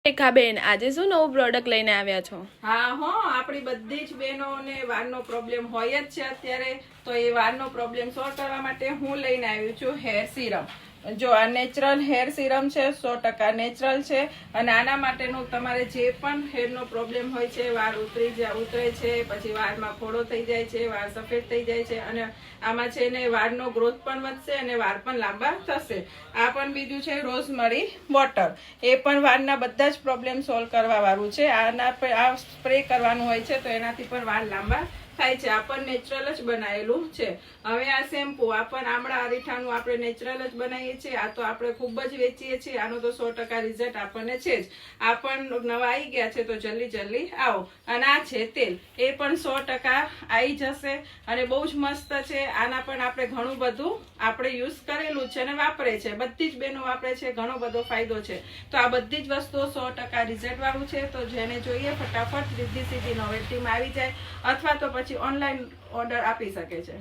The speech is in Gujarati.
રેખાબેન, આજે શું નવું પ્રોડક્ટ લઈને આવ્યા છો? હા હો, આપણી બધી જ બહેનોને વાળનો પ્રોબ્લેમ હોય જ છે અત્યારે. તો એ વાળનો પ્રોબ્લેમ સોલ્વ કરવા માટે હું લઈને આવી છું હેર સિરમ. જો આ નેચરલ હેર સિરમ છે, 100% નેચરલ છે. અને આના માટેનું તમારે જે પણ હેરનો પ્રોબ્લેમ હોય છે, વાળ ઉતરે છે, પછી વાળમાં ફોડો થઈ જાય છે, વાળ સફેદ થઈ જાય છે, અને આમાં છે ને વાળનો ગ્રોથ પણ વધશે અને વાળ પણ લાંબા થશે. આ પણ બીજું છે રોઝમરી વોટર. એ પણ વાળના બધા જ પ્રોબ્લેમ સોલ્વ કરવા વાળું છે. આ સ્પ્રે કરવાનું હોય છે તો એનાથી પણ વાળ લાંબા થાય છે. આ પણ નેચરલ જ બનાવેલું છે. હવે આ શેમ્પુ, આ પણ આમળા અરીઠાનું આપણે નેચરલ જ બનાવીએ છીએ. આ તો આપણે ખૂબ જ વેચીએ છીએ. આનો તો 100% રિઝલ્ટ આપણને છે જ. આ પણ નવા આવી ગયા છે તો જલ્દી આવો. અને આ છે તેલ, એ પણ 100% આવી જશે અને બહુ જ મસ્ત છે. આના પણ આપણે ઘણું બધું આપણે યુઝ કરેલું છે અને વાપરે છે. બધી જ બહેનો વાપરે છે, ઘણો બધો ફાયદો છે. તો આ બધી જ વસ્તુઓ 100% રિઝલ્ટ વાળું છે. તો જેને જોઈએ ફટાફટ રિદ્ધિ સિદ્ધિ નોવેલ્ટીમાં આવી જાય, અથવા તો પછી ઓનલાઈન ઓર્ડર આપી શકે છે.